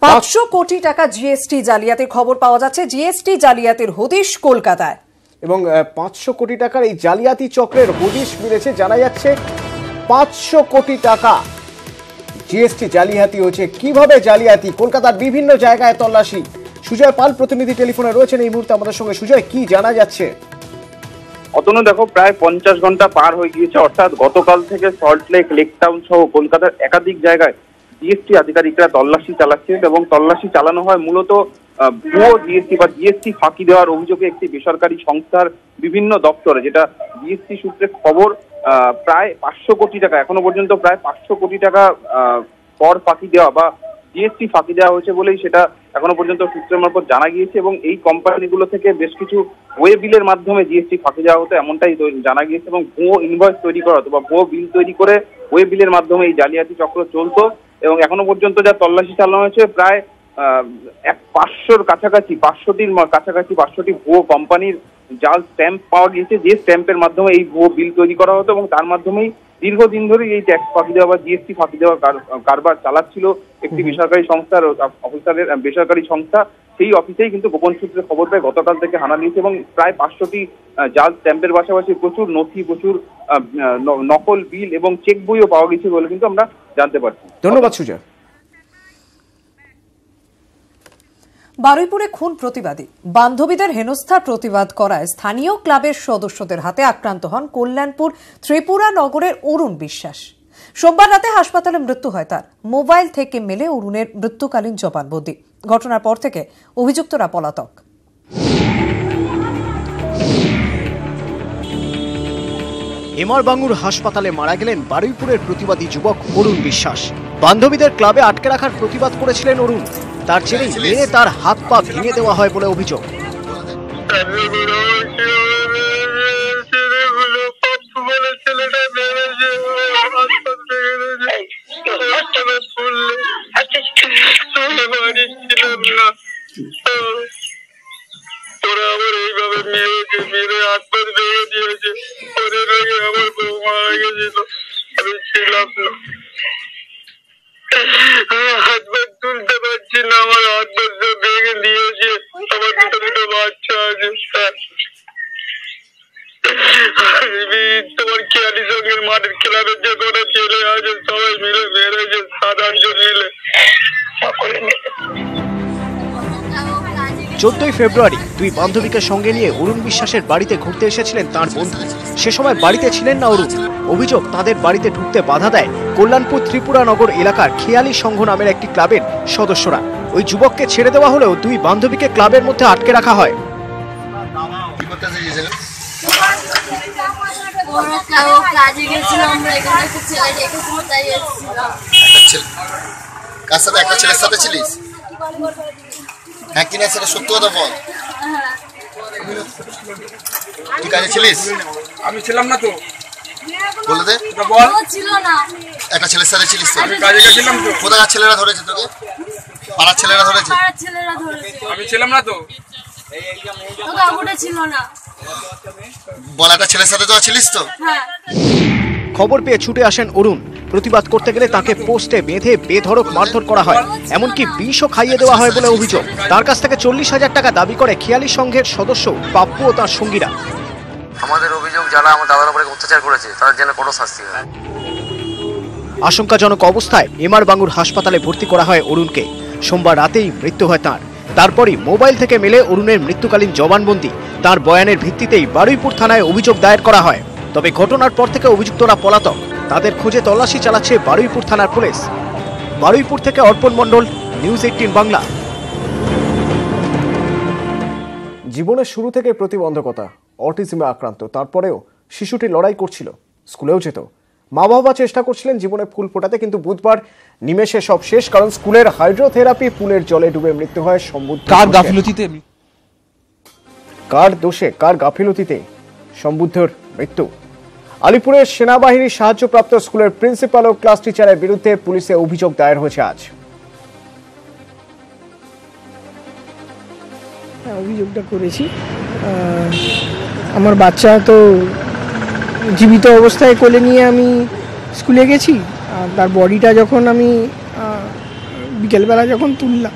500 কোটি টাকা জিএসটি জালিয়াতির খবর পাওয়া যাচ্ছে। জিএসটি জালিয়াতির হদিশ কলকাতায় এবং 500 কোটি টাকার এই জালিয়াতি চক্রের হদিশ মিলেছে। জানা যাচ্ছে 500 কোটি টাকা জিএসটি জালিয়াতি হয়েছে। কিভাবে জালিয়াতি? কলকাতার বিভিন্ন জায়গায় তল্লাশি। সুজয় পাল প্রতিনিধি টেলিফোনে রয়েছেন এই মুহূর্তে আমাদের সঙ্গে। সুজয়, কি জানা যাচ্ছে? অতনু, দেখো, প্রায় 50 ঘন্টা পার হয়ে গিয়েছে, অর্থাৎ গতকাল থেকে সল্টলেক, লেকটাউন সহ কলকাতার একাধিক জায়গায় জিএসটি আধিকারিকরা তল্লাশি চালাচ্ছেন এবং তল্লাশি চালানো হয় মূলত ভুয়ো জিএসটি বা জিএসটি ফাঁকি দেওয়ার অভিযোগে একটি বেসরকারি সংস্থার বিভিন্ন দপ্তরে, যেটা জিএসটি সূত্রে খবর। প্রায় 500 কোটি টাকা, এখনো পর্যন্ত প্রায় 500 কোটি টাকা কর ফাঁকি দেওয়া বা জিএসটি ফাঁকি দেওয়া হয়েছে বলেই সেটা এখনো পর্যন্ত সূত্রের মারফত জানা গিয়েছে। এবং এই কোম্পানিগুলো থেকে বেশ কিছু ওয়ে বিলের মাধ্যমে জিএসটি ফাঁকি দেওয়া হতো, এমনটাই জানা গিয়েছে। এবং ভুয়ো ইনভয়েস তৈরি করা হতো বা ভুয়ো বিল তৈরি করে ওয়ে বিলের মাধ্যমে এই জালিয়াতি চক্র চলতো। এবং এখনো পর্যন্ত যা তল্লাশি চালানো হয়েছে, প্রায় 500র কাছাকাছি, 500টি ভুয়ো কোম্পানির জাল স্ট্যাম্প পাওয়া গিয়েছে, যে স্ট্যাম্পের মাধ্যমে এই ভুয়ো বিল তৈরি করা হতো এবং তার মাধ্যমেই দীর্ঘদিন ধরে এই ট্যাক্স ফাঁকি দেওয়া বা জিএসটি ফাঁকি দেওয়ার কারবার চালাচ্ছিল একটি বেসরকারি সংস্থার অফিসারের বেসরকারি সংস্থা। সেই অফিসেই কিন্তু গোপন সূত্রে খবর পেয়ে গতকাল থেকে হানা দিয়েছে এবং প্রায় 500টি জাল স্ট্যাম্পের পাশাপাশি প্রচুর নথি, প্রচুর নকল বিল এবং চেক বইও পাওয়া গেছে বলে কিন্তু আমরা জানতে পারছি। ধন্যবাদ সুজয়। বারুইপুরে খুন প্রতিবাদী, বান্ধবীদের হেনস্থার প্রতিবাদ করায় স্থানীয় ক্লাবের সদস্যদের হাতে আক্রান্ত হন কল্যাণপুর ত্রিপুরা নগরের অরুণ বিশ্বাস। সোমবার রাতে হাসপাতালে মৃত্যু হয় তার। মোবাইল থেকে মেলে অরুণের মৃত্যুকালীন জবানবন্দি। ঘটনার পর থেকে অভিযুক্তরা পলাতক। এমআর বাঙ্গুর হাসপাতালে মারা গেলেন বারুইপুরের প্রতিবাদী যুবক অরুণ বিশ্বাস। বান্ধবীদের ক্লাবে আটকে রাখার প্রতিবাদ করেছিলেন অরুণ। তার ছেলেই মেরে তার হাত পা ভেঙে দেওয়া হয় বলে অভিযোগ। তোরা আমার এইভাবে মেরে হাত পা ভেঙে দিয়েছে, আমার বউ মারা গেছিল, আমি ছিলাম না, আমি হাত পা তুলতে পারছি না, আমার হাত পা ভেঙে দিয়েছে, আমার দুটো বাচ্চা আছে। তোমার খেয়ালি সঙ্গের মাঠের ক্লাবের যে কটা ছেলে আছে সবাই মিলে মেরেছে, 7-8 জন মিলে। 14 ফেব্রুয়ারি দুই বান্ধবীকে সঙ্গে নিয়ে অরুণ বিশ্বাসের বাড়িতে ঘুরতে এসেছিলেন তার বন্ধু। সে সময় বাড়িতে ছিলেন না অরুণ। অভিযোগ, তাদের বাড়িতে ঢুকতে বাধা দেয় কল্যাণপুর ত্রিপুরা নগর এলাকার খেয়ালি সংঘ নামের একটি ক্লাবের সদস্যরা। ওই যুবককে ছেড়ে দেওয়া হলেও দুই বান্ধবীকে ক্লাবের মধ্যে আটকে রাখা হয়। একটা ছেলের সাথে ছিলিস? হ্যাঁ কিনা সেটা সত্য কথা বল। তুই কাজে ছিলিস? আমি ছিলাম না তো, বলে দে। একটা ছেলের সাথে ছিলিস? আমি কাজে গেছিলাম তো। কোথাকার ছেলেরা ধরেছে তোকে? পাড়ার ছেলেরা ধরেছে? আমি ছিলাম না তো। বল, একটা ছেলের সাথে তো ছিলিস তো? খবর পেয়ে ছুটে আসেন অরুণ। প্রতিবাদ করতে গেলে তাকে পোস্টে বেঁধে বেধড়ক মারধর করা হয়, এমনকি বিষও খাইয়ে দেওয়া হয় বলে অভিযোগ। তার কাছ থেকে 40,000 টাকা দাবি করে খেয়ালি সংঘের সদস্য পাপ্পু ও তার সঙ্গীরা। আমাদের অভিযোগ, যারা আমার দাদার উপরে অত্যাচার করেছে তাদের জন্য কোনো শাস্তি হয়। আশঙ্কাজনক অবস্থায় এমআর বাঙ্গুর হাসপাতালে ভর্তি করা হয় অরুণকে। সোমবার রাতেই মৃত্যু হয় তার। তারপরই মোবাইল থেকে মেলে অরুণের মৃত্যুকালীন জবানবন্দি। তার বয়ানের ভিত্তিতেই বারুইপুর থানায় অভিযোগ দায়ের করা হয়। তবে ঘটনার পর থেকে অভিযুক্তরা পলাতক। তাদের খোঁজে তল্লাশি চালাচ্ছে বারুইপুর থানার পুলিশ। বারুইপুর থেকে অর্পণ মণ্ডল, নিউজ 18 বাংলা। জীবনের শুরু থেকে প্রতিবন্ধকতা, অটিজমে আক্রান্ত, তারপরেও শিশুটি লড়াই করছিল, স্কুলেও যেত। মা বাবা চেষ্টা করছিলেন জীবনে ফুল ফোটাতে, কিন্তু বুধবার নিমেষে সব শেষ। কারণ স্কুলের হাইড্রোথেরাপি পুলের জলে ডুবে মৃত্যু হয় সম্বুদ্ধ। কার দোষে, কার গাফিলতিতে সম্বুদ্ধর মৃত্যু? আলিপুরের সেনাবাহিনীর সাহায্যপ্রাপ্ত স্কুলের প্রিন্সিপাল ও ক্লাস টিচারের বিরুদ্ধে পুলিশে অভিযোগ দায়ের হয়েছে আজ। অভিযোগটা করেছি। আমার বাচ্চা তো জীবিত অবস্থায় কোলে নিয়ে আমি স্কুলে গেছি, আর তার বডিটা যখন আমি বিকেলবেলা যখন তুললাম,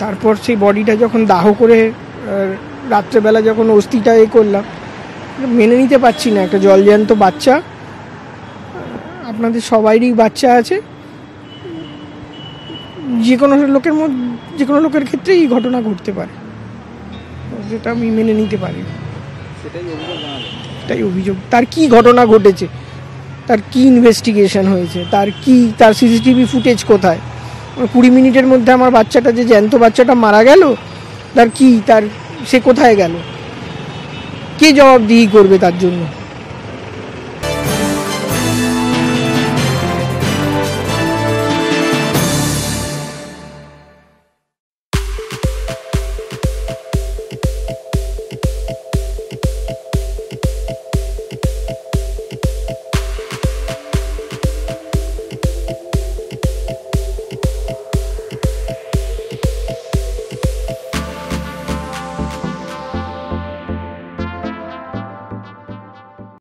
তারপর সেই বডিটা যখন দাহ করে রাত্রেবেলা যখন অস্থিটা করলাম, মেনে নিতে পারছি না। একটা জলজ্যান্ত বাচ্চা, আপনাদের সবাইরই বাচ্চা আছে, যে কোনো লোকের ক্ষেত্রেই এই ঘটনা ঘটতে পারে, যেটা আমি মেনে নিতে পারি। সেটাই অভিযোগ। তার কি ঘটনা ঘটেছে, তার কি ইনভেস্টিগেশন হয়েছে, তার সিসিটিভি ফুটেজ কোথায়? 20 মিনিটের মধ্যে আমার বাচ্চাটা, যে জ্যান্ত বাচ্চাটা মারা গেল, সে কোথায় গেল? কে জবাবদিহি করবে তার জন্য?